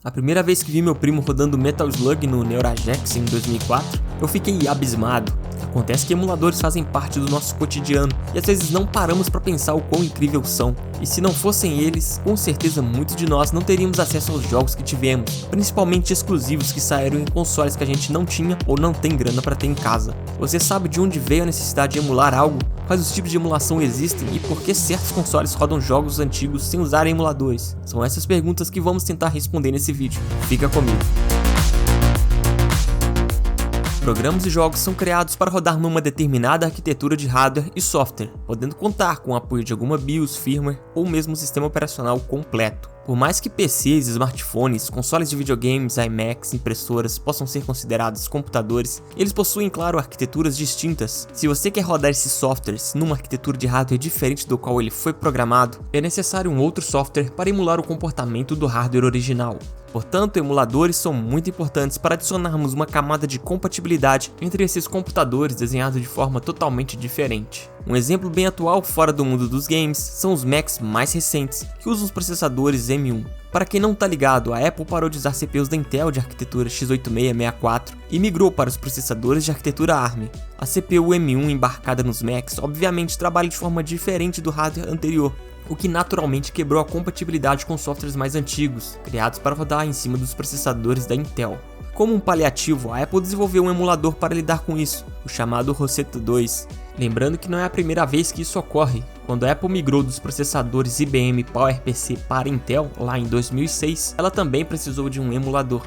A primeira vez que vi meu primo rodando Metal Slug no Neuragex em 2004, eu fiquei abismado. Acontece que emuladores fazem parte do nosso cotidiano e às vezes não paramos para pensar o quão incrível são. E se não fossem eles, com certeza muitos de nós não teríamos acesso aos jogos que tivemos, principalmente exclusivos que saíram em consoles que a gente não tinha ou não tem grana para ter em casa. Você sabe de onde veio a necessidade de emular algo? Quais os tipos de emulação existem e por que certos consoles rodam jogos antigos sem usar emuladores? São essas perguntas que vamos tentar responder nesse vídeo. Fica comigo. Programas e jogos são criados para rodar numa determinada arquitetura de hardware e software, podendo contar com o apoio de alguma BIOS, firmware ou mesmo sistema operacional completo. Por mais que PCs, smartphones, consoles de videogames, iMacs, impressoras possam ser considerados computadores, eles possuem, claro, arquiteturas distintas. Se você quer rodar esses softwares numa arquitetura de hardware diferente do qual ele foi programado, é necessário um outro software para emular o comportamento do hardware original. Portanto, emuladores são muito importantes para adicionarmos uma camada de compatibilidade entre esses computadores desenhados de forma totalmente diferente. Um exemplo bem atual fora do mundo dos games são os Macs mais recentes, que usam os processadores M1. Para quem não tá ligado, a Apple parou de usar CPUs da Intel de arquitetura x86-64 e migrou para os processadores de arquitetura ARM. A CPU M1 embarcada nos Macs obviamente trabalha de forma diferente do hardware anterior, o que naturalmente quebrou a compatibilidade com softwares mais antigos, criados para rodar em cima dos processadores da Intel. Como um paliativo, a Apple desenvolveu um emulador para lidar com isso, o chamado Rosetta 2. Lembrando que não é a primeira vez que isso ocorre. Quando a Apple migrou dos processadores IBM PowerPC para Intel, lá em 2006, ela também precisou de um emulador.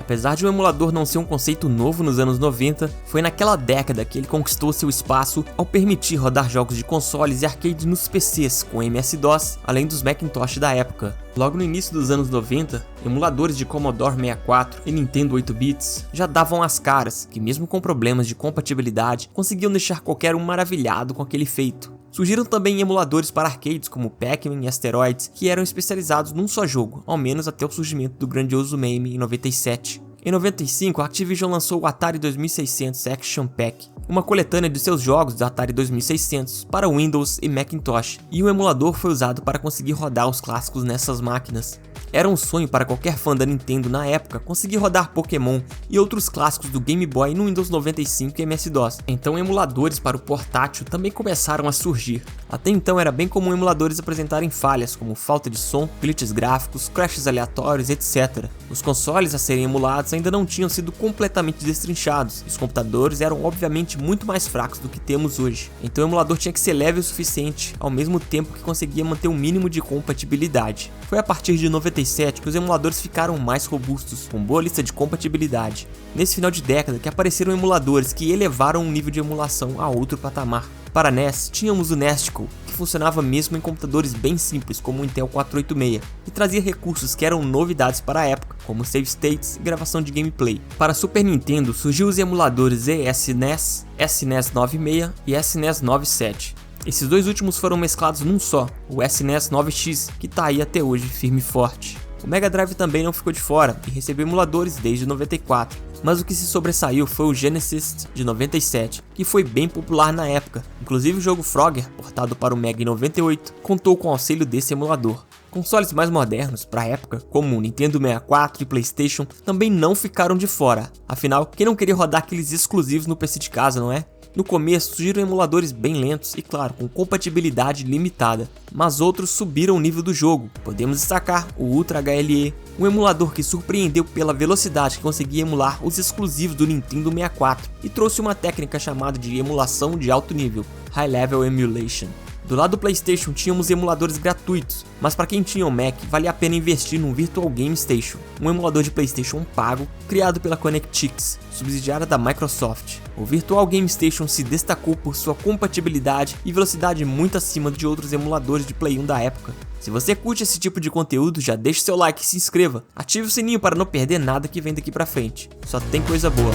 Apesar de um emulador não ser um conceito novo nos anos 90, foi naquela década que ele conquistou seu espaço ao permitir rodar jogos de consoles e arcades nos PCs com MS-DOS, além dos Macintosh da época. Logo no início dos anos 90, emuladores de Commodore 64 e Nintendo 8-bits já davam as caras, que mesmo com problemas de compatibilidade, conseguiam deixar qualquer um maravilhado com aquele feito. Surgiram também emuladores para arcades como Pac-Man e Asteroids, que eram especializados num só jogo, ao menos até o surgimento do grandioso MAME em 97. Em 95, a Activision lançou o Atari 2600 Action Pack, uma coletânea de seus jogos do Atari 2600 para Windows e Macintosh, e o emulador foi usado para conseguir rodar os clássicos nessas máquinas. Era um sonho para qualquer fã da Nintendo na época conseguir rodar Pokémon e outros clássicos do Game Boy no Windows 95 e MS-DOS. Então emuladores para o portátil também começaram a surgir. Até então era bem comum emuladores apresentarem falhas como falta de som, glitches gráficos, crashes aleatórios, etc. Os consoles a serem emulados ainda não tinham sido completamente destrinchados, e os computadores eram obviamente muito mais fracos do que temos hoje. Então o emulador tinha que ser leve o suficiente, ao mesmo tempo que conseguia manter um mínimo de compatibilidade. Foi a partir de 97 que os emuladores ficaram mais robustos, com boa lista de compatibilidade. Nesse final de década que apareceram emuladores que elevaram o nível de emulação a outro patamar. Para NES, tínhamos o Nesticle, que funcionava mesmo em computadores bem simples como o Intel 486, e trazia recursos que eram novidades para a época, como save states e gravação de gameplay. Para Super Nintendo, surgiu os emuladores ES-NES, SNES 96 e SNES 97. Esses dois últimos foram mesclados num só, o SNES 9X, que tá aí até hoje firme e forte. O Mega Drive também não ficou de fora e recebeu emuladores desde 94, mas o que se sobressaiu foi o Genesis de 97, que foi bem popular na época. Inclusive o jogo Frogger, portado para o Mega em 98, contou com o auxílio desse emulador. Consoles mais modernos para a época, como o Nintendo 64 e PlayStation, também não ficaram de fora. Afinal, quem não queria rodar aqueles exclusivos no PC de casa, não é? No começo surgiram emuladores bem lentos e claro, com compatibilidade limitada, mas outros subiram o nível do jogo. Podemos destacar o Ultra HLE, um emulador que surpreendeu pela velocidade que conseguia emular os exclusivos do Nintendo 64 e trouxe uma técnica chamada de emulação de alto nível, High Level Emulation. Do lado do PlayStation tínhamos emuladores gratuitos, mas para quem tinha um Mac valia a pena investir num Virtual Game Station, um emulador de PlayStation pago criado pela ConnectX, subsidiária da Microsoft. O Virtual Game Station se destacou por sua compatibilidade e velocidade muito acima de outros emuladores de Play 1 da época. Se você curte esse tipo de conteúdo, já deixe seu like e se inscreva. Ative o sininho para não perder nada que vem daqui pra frente. Só tem coisa boa.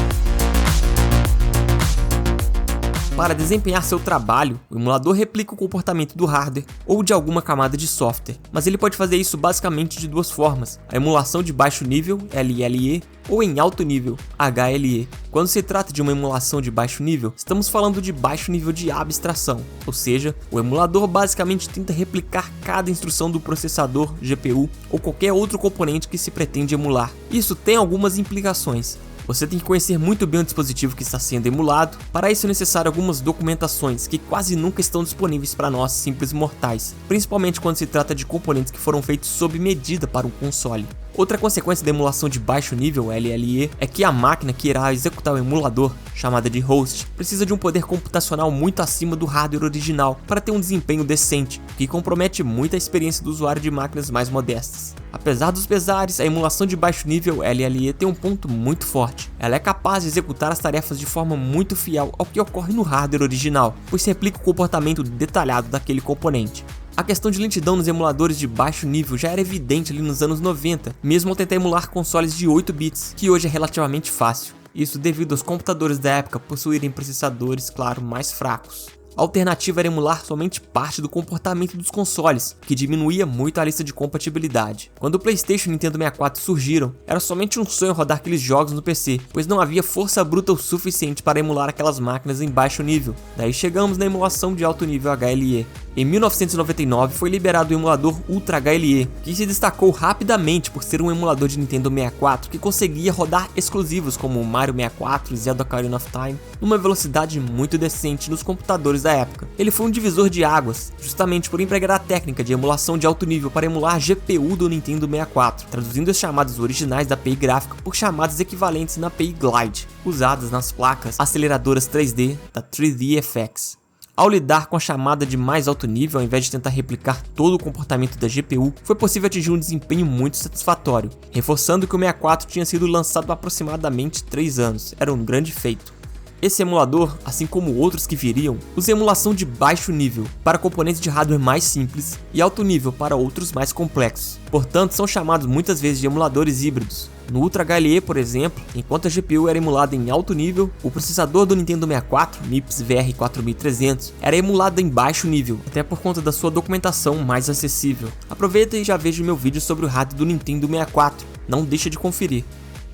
Para desempenhar seu trabalho, o emulador replica o comportamento do hardware ou de alguma camada de software, mas ele pode fazer isso basicamente de duas formas: a emulação de baixo nível, LLE, ou em alto nível, HLE. Quando se trata de uma emulação de baixo nível, estamos falando de baixo nível de abstração, ou seja, o emulador basicamente tenta replicar cada instrução do processador, GPU ou qualquer outro componente que se pretende emular. Isso tem algumas implicações. Você tem que conhecer muito bem o dispositivo que está sendo emulado. Para isso é necessário algumas documentações que quase nunca estão disponíveis para nós simples mortais, principalmente quando se trata de componentes que foram feitos sob medida para um console. Outra consequência da emulação de baixo nível, LLE, é que a máquina que irá executar o emulador, chamada de host, precisa de um poder computacional muito acima do hardware original para ter um desempenho decente, o que compromete muito a experiência do usuário de máquinas mais modestas. Apesar dos pesares, a emulação de baixo nível LLE tem um ponto muito forte. Ela é capaz de executar as tarefas de forma muito fiel ao que ocorre no hardware original, pois replica o comportamento detalhado daquele componente. A questão de lentidão nos emuladores de baixo nível já era evidente ali nos anos 90, mesmo ao tentar emular consoles de 8 bits, que hoje é relativamente fácil. Isso devido aos computadores da época possuírem processadores, claro, mais fracos. A alternativa era emular somente parte do comportamento dos consoles, que diminuía muito a lista de compatibilidade. Quando o PlayStation e o Nintendo 64 surgiram, era somente um sonho rodar aqueles jogos no PC, pois não havia força bruta o suficiente para emular aquelas máquinas em baixo nível. Daí chegamos na emulação de alto nível HLE. Em 1999 foi liberado o emulador Ultra HLE, que se destacou rapidamente por ser um emulador de Nintendo 64 que conseguia rodar exclusivos como Mario 64 e Zelda Ocarina of Time numa velocidade muito decente nos computadores da época. Ele foi um divisor de águas, justamente por empregar a técnica de emulação de alto nível para emular a GPU do Nintendo 64, traduzindo as chamadas originais da API gráfica por chamadas equivalentes na API Glide, usadas nas placas aceleradoras 3D da 3DFX. Ao lidar com a chamada de mais alto nível, ao invés de tentar replicar todo o comportamento da GPU, foi possível atingir um desempenho muito satisfatório, reforçando que o 64 tinha sido lançado há aproximadamente 3 anos, era um grande feito. Esse emulador, assim como outros que viriam, usa emulação de baixo nível para componentes de hardware mais simples e alto nível para outros mais complexos, portanto são chamados muitas vezes de emuladores híbridos. No Ultra HLE, por exemplo, enquanto a GPU era emulada em alto nível, o processador do Nintendo 64, MIPS VR4300, era emulado em baixo nível, até por conta da sua documentação mais acessível. Aproveita e já veja o meu vídeo sobre o hardware do Nintendo 64, não deixa de conferir.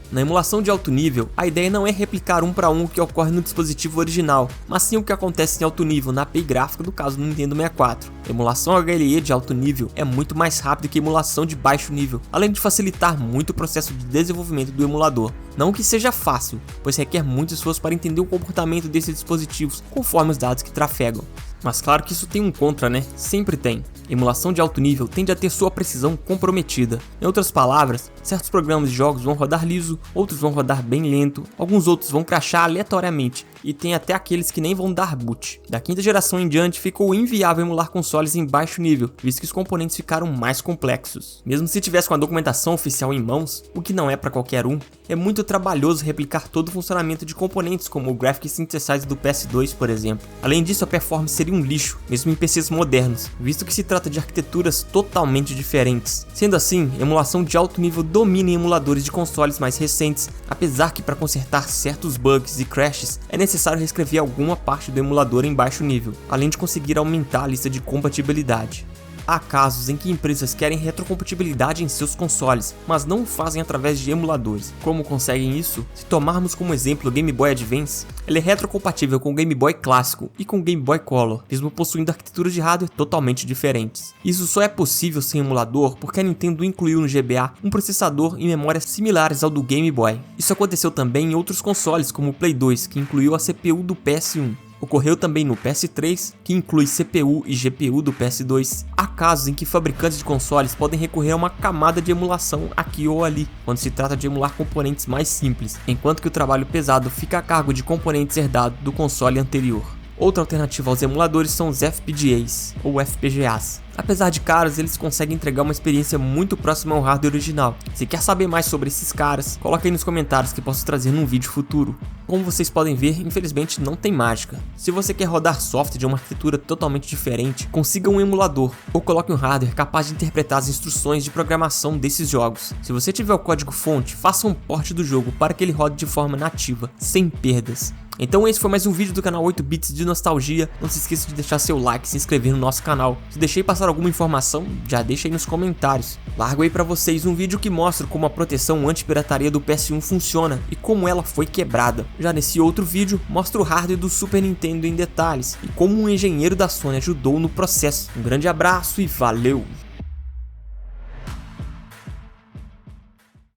Na emulação de alto nível, a ideia não é replicar um para um o que ocorre no dispositivo original, mas sim o que acontece em alto nível na API gráfica do caso do Nintendo 64. A emulação HLE de alto nível é muito mais rápida que a emulação de baixo nível, além de facilitar muito o processo de desenvolvimento do emulador. Não que seja fácil, pois requer muito esforço para entender o comportamento desses dispositivos conforme os dados que trafegam. Mas claro que isso tem um contra, né? Sempre tem. Emulação de alto nível tende a ter sua precisão comprometida. Em outras palavras, certos programas de jogos vão rodar liso, outros vão rodar bem lento, alguns outros vão crashar aleatoriamente, e tem até aqueles que nem vão dar boot. Da quinta geração em diante ficou inviável emular consoles em baixo nível, visto que os componentes ficaram mais complexos. Mesmo se tivesse com a documentação oficial em mãos, o que não é para qualquer um, é muito trabalhoso replicar todo o funcionamento de componentes como o Graphic Synthesizer do PS2, por exemplo. Além disso, a performance seria um lixo, mesmo em PCs modernos, visto que se trata de arquiteturas totalmente diferentes. Sendo assim, emulação de alto nível domina em emuladores de consoles mais recentes, apesar que para consertar certos bugs e crashes é necessário reescrever alguma parte do emulador em baixo nível, além de conseguir aumentar a lista de compatibilidade. Há casos em que empresas querem retrocompatibilidade em seus consoles, mas não o fazem através de emuladores. Como conseguem isso? Se tomarmos como exemplo o Game Boy Advance, ele é retrocompatível com o Game Boy clássico e com o Game Boy Color, mesmo possuindo arquiteturas de hardware totalmente diferentes. Isso só é possível sem emulador porque a Nintendo incluiu no GBA um processador e memórias similares ao do Game Boy. Isso aconteceu também em outros consoles como o Play 2, que incluiu a CPU do PS1. Ocorreu também no PS3, que inclui CPU e GPU do PS2. Há casos em que fabricantes de consoles podem recorrer a uma camada de emulação aqui ou ali, quando se trata de emular componentes mais simples, enquanto que o trabalho pesado fica a cargo de componentes herdados do console anterior. Outra alternativa aos emuladores são os FPGAs, ou FPGAs. Apesar de caros, eles conseguem entregar uma experiência muito próxima ao hardware original. Se quer saber mais sobre esses caras, coloque aí nos comentários que posso trazer num vídeo futuro. Como vocês podem ver, infelizmente não tem mágica. Se você quer rodar software de uma arquitetura totalmente diferente, consiga um emulador, ou coloque um hardware capaz de interpretar as instruções de programação desses jogos. Se você tiver o código fonte, faça um port do jogo para que ele rode de forma nativa, sem perdas. Então esse foi mais um vídeo do canal 8 Bits de Nostalgia. Não se esqueça de deixar seu like e se inscrever no nosso canal. Se deixei passar faltar alguma informação, já deixa aí nos comentários. Largo aí pra vocês um vídeo que mostra como a proteção anti-pirataria do PS1 funciona e como ela foi quebrada. Já nesse outro vídeo, mostra o hardware do Super Nintendo em detalhes e como um engenheiro da Sony ajudou no processo. Um grande abraço e valeu!